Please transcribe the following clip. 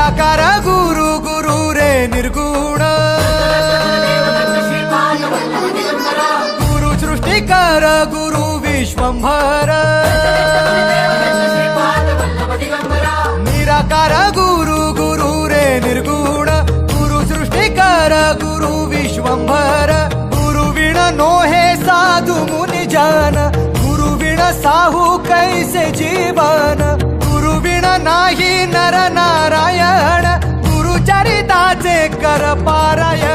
निराकार गुरु गुरु रे निर्गुण गुरु सृष्टिकर गुरु विश्वंभर निराकार गुरु गुरु रे निर्गुण गुरु सृष्टिकर गुरु विश्वंभर गुरु विण नोहे साधु मुनि जन गुरु विण साहू कैसे जीवन गुरु विण नाही नर नारायण गुरु चरिताचे कर पारायण